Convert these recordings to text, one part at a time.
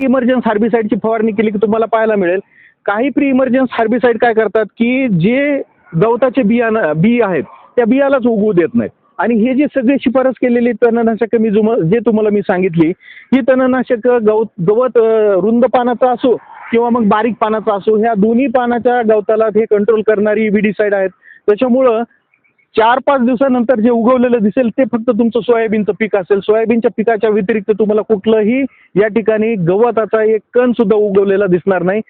Emergence हार्बिसाइडची फवारणी केली की तुम्हाला पाहायला मिळेल काही प्री इमर्जन्स हार्बिसाइड काय करतात की जे गवताचे बी आहेत त्या बियालाच उगवू देत नाहीत. आणि हे जे सगळे शिफारस केलेली तणनाशक जे तुम्हाला मी सांगितली ही तणनाशक गवत रुंद पानाचा असो किंवा मग बारीक पानाचा असो ह्या दोन्ही पानाच्या गवताला हे कंट्रोल करणारी विडीसाइड आहेत. त्याच्यामुळं 4-5 दिवसानंतर जे उगवलेलं दिसेल ते फक्त तुमचं सोयाबीनचं पीक असेल. सोयाबीनच्या पिकाच्या व्यतिरिक्त तुम्हाला कुठलंही या ठिकाणी गवताचा एक कण सुद्धा उगवलेला दिसणार नाही.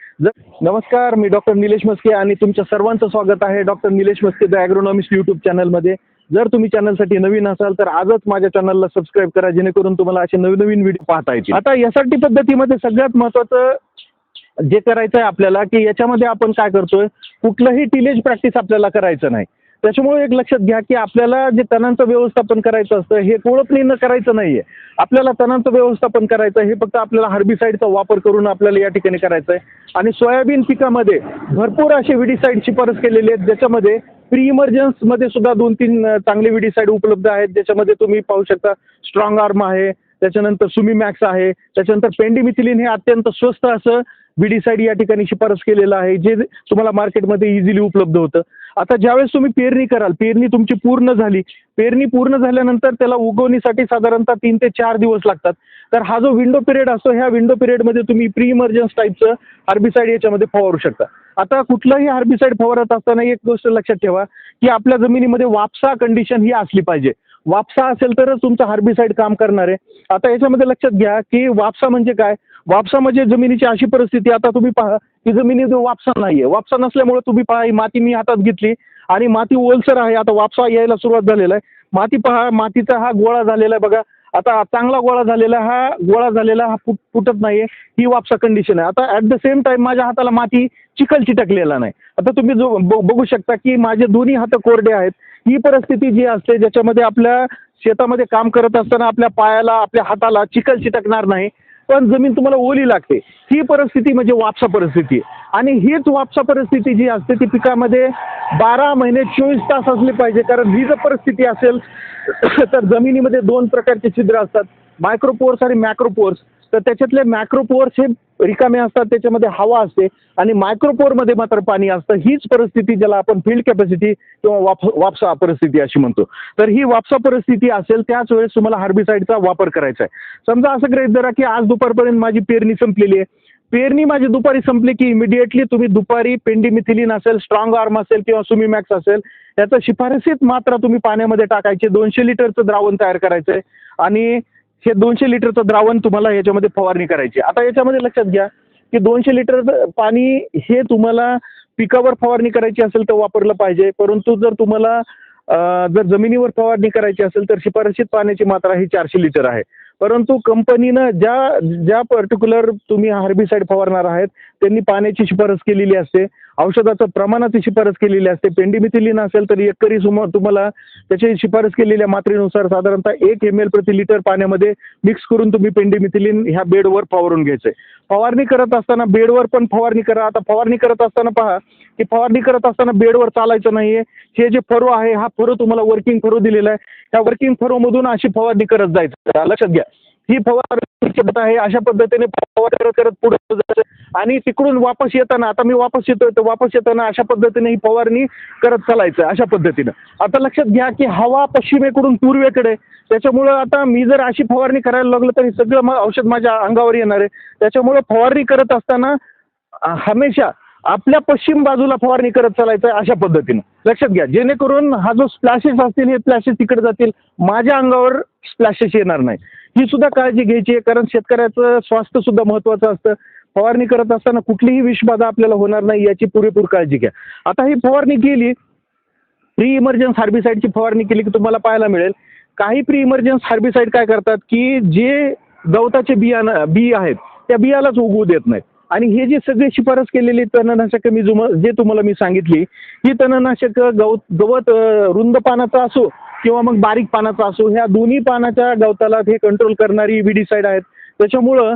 नमस्कार, मी डॉक्टर निलेश मस्के आणि तुमच्या सर्वांचं स्वागत आहे doctor Nilesh Maske the agronomist YouTube चॅनलमध्ये. जर तुम्ही चॅनलसाठी नवीन असाल तर आजच माझ्या चॅनलला सबस्क्राईब करा जेणेकरून तुम्हाला असे नवीन व्हिडिओ पाहता येतील. आता यासाठी पद्धतीमध्ये सगळ्यात महत्त्वाचं जे करायचं आहे आपल्याला की याच्यामध्ये आपण काय करतोय कुठलंही टिलेज प्रॅक्टिस आपल्याला करायचं नाही. त्याच्यामुळे एक लक्षात घ्या की आपल्याला जे तणांचं व्यवस्थापन करायचं असतं हे कोळपणीनं करायचं नाहीये. आपल्याला तणांचं व्यवस्थापन करायचं हे फक्त आपल्याला हार्बिसाइडचा वापर करून आपल्याला या ठिकाणी करायचं आहे. आणि सोयाबीन पिकामध्ये भरपूर असे विडीसाइड शिफारस केलेले आहेत ज्याच्यामध्ये प्री इमर्जन्समध्ये सुद्धा 2-3 चांगले विडीसाइड उपलब्ध आहेत. ज्याच्यामध्ये तुम्ही पाहू शकता स्ट्रॉंग आर्म आहे, त्याच्यानंतर सुमीमॅक्स आहे, त्याच्यानंतर पेंडिमिथिलिन हे अत्यंत स्वस्त असं विडीसाइड या ठिकाणी शिफारस केलेलं आहे जे तुम्हाला मार्केटमध्ये इझिली उपलब्ध होतं. आता ज्यावेळेस तुम्ही पेरणी कराल, पेरणी तुमची पूर्ण झाली, पेरणी पूर्ण झाल्यानंतर त्याला उगवणीसाठी साधारणतः 3 ते 4 दिवस लागतात. तर हा जो विंडो पिरियड असतो ह्या विंडो पिरियडमध्ये तुम्ही प्री इमर्जन्स टाईपचं हार्बिसाइड याच्यामध्ये फवारू शकता. आता कुठलंही हार्बिसाइड फवारत असताना एक गोष्ट लक्षात ठेवा की आपल्या जमिनीमध्ये वापसा कंडिशन ही असली पाहिजे. वापसा असेल तरच तुमचं हार्बिसाइड काम करणार आहे. आता याच्यामध्ये लक्षात घ्या की वापसा म्हणजे काय? वापसा म्हणजे जमिनीची अशी परिस्थिती आता तुम्ही पहा की जमिनीत वापसा नाहीये. वापसा नसल्यामुळे तुम्ही पहा ही माती मी हातात घेतली आणि माती ओलसर आहे. आता वापसा यायला सुरुवात झालेला आहे. माती पहा, मातीचा हा गोळा झालेला आहे बघा. आता चांगला गोळा झालेला हा फुटत नाहीये. ही वापसा कंडिशन आहे. आता ॲट द सेम टाइम माझ्या हाताला माती चिखल चिटकलेला नाही. आता तुम्ही जो बघू शकता की माझे दोन्ही हात कोरडे आहेत. ही परिस्थिती जी असते ज्याच्यामध्ये आपल्या शेतामध्ये काम करत असताना आपल्या पायाला आपल्या हाताला चिखल चिटकणार नाही पण जमीन तुम्हाला ओली लागते. ही परिस्थिती म्हणजे वापसा परिस्थिती. आणि हीच वापसा परिस्थिती जी असते ती पिकामध्ये 12 महिने 24 तास असली पाहिजे. कारण ही जर परिस्थिती असेल तर जमिनीमध्ये 2 प्रकारचे छिद्र असतात, मायक्रोपोर्स आणि मॅक्रोपोर्स. तर त्याच्यातले मॅक्रोपोर्स हे रिकामे असतात, त्याच्यामध्ये हवा असते आणि मायक्रोपोरमध्ये मात्र पाणी असतं. हीच परिस्थिती ज्याला आपण फील्ड कॅपॅसिटी किंवा वापसा परिस्थिती अशी म्हणतो. तर ही वापसा परिस्थिती असेल त्याच वेळेस तुम्हाला हार्बिसाइडचा वापर करायचा आहे. समजा असं गृहीत धरा की आज दुपारपर्यंत माझी पेरणी संपलेली आहे. पेरणी माझी दुपारी संपली की इमिडिएटली तुम्ही दुपारी पेंडिमिथिलिन असेल, स्ट्रॉंग आर्म असेल किंवा सुमीमॅक्स असेल याचा शिफारसीत मात्रा तुम्ही पाण्यामध्ये टाकायचे. 200 लिटरचं द्रावण तयार करायचं आहे आणि हे 200 लिटरचं द्रावण तुम्हाला याच्यामध्ये फवारणी करायची. आता याच्यामध्ये लक्षात घ्या की 200 लिटर पाणी हे तुम्हाला पिकावर फवारणी करायची असेल तर वापरलं पाहिजे. परंतु जर तुम्हाला जर जमिनीवर फवारणी करायची असेल तर शिफारसीत पाण्याची मात्रा ही 400 लिटर आहे. परंतु कंपनीनं ज्या पर्टिक्युलर तुम्ही हार्बिसाइड फवारणार आहेत त्यांनी पाण्याची शिफारस केलेली असते, औषधाचं प्रमाणाची शिफारस केलेली असते. पेंडिमिथिलिन असेल तर एकरी तुम्हाला त्याची शिफारस केलेल्या मात्रेनुसार साधारणतः 1 ml प्रति लिटर पाण्यामध्ये मिक्स करून तुम्ही पेंडिमिथिलिन ह्या बेडवर फवारून घ्यायचंय. फवारणी करत असताना बेडवर पण फवारणी करा. आता फवारणी करत असताना पहा की फवारणी करत असताना बेडवर चालायचं नाहीये. हे जे फरो आहे हा फरो तुम्हाला वर्किंग फरो दिलेला आहे. त्या वर्किंग फरोमधून अशी फवारणी करत जायचं. लक्षात घ्या ही फवारणी आहे अशा पद्धतीने फवारणी करत पुढे जायचं आणि तिकडून वापस येताना आता मी वापस येतोय तर वापस येताना अशा पद्धतीने ही फवारणी करत चालायचं अशा पद्धतीनं. आता लक्षात घ्या की हवा पश्चिमेकडून पूर्वेकडे, त्याच्यामुळं आता मी जर अशी फवारणी करायला लागलो तरी सगळं औषध माझ्या अंगावर येणार आहे. त्याच्यामुळं फवारणी करत असताना हमेशा आपल्या पश्चिम बाजूला फवारणी करत चालायचं अशा पद्धतीनं. लक्षात घ्या जेणेकरून हा जो स्प्लॅशेस असतील हे स्प्लॅशेस तिकडे जातील, माझ्या अंगावर स्प्लॅशेस येणार नाही. ही सुद्धा काळजी घ्यायची आहे कारण शेतकऱ्याचं स्वास्थ्य सुद्धा महत्त्वाचं असतं. फवारणी करत असताना कुठलीही विषबाधा आपल्याला होणार नाही याची पुरेपूर काळजी घ्या. आता ही फवारणी केली, प्री इमर्जन्स हार्बिसाइडची फवारणी केली की तुम्हाला पाहायला मिळेल काही प्री इमर्जन्स हार्बिसाइड काय करतात की जे गवताचे बी आहेत त्या बियालाच उगवू देत नाहीत. आणि हे जे सगळे शिफारस केलेली तणनाशक जे तुम्हाला मी सांगितली ही तणनाशक गवत रुंद पानाचा असो किंवा मग बारीक पानाचा असो ह्या दोन्ही पानाच्या गवताला हे कंट्रोल करणारी विडीसाइड आहेत. त्याच्यामुळं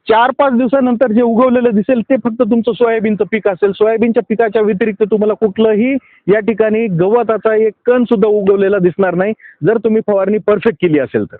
4-5 दिवसानंतर जे उगवलेलं दिसेल ते फक्त तुमचं सोयाबीनचं पीक असेल. सोयाबीनच्या पिकाच्या व्यतिरिक्त तुम्हाला कुठलंही या ठिकाणी गवताचा एक कण सुद्धा उगवलेला दिसणार नाही जर तुम्ही फवारणी परफेक्ट केली असेल तर.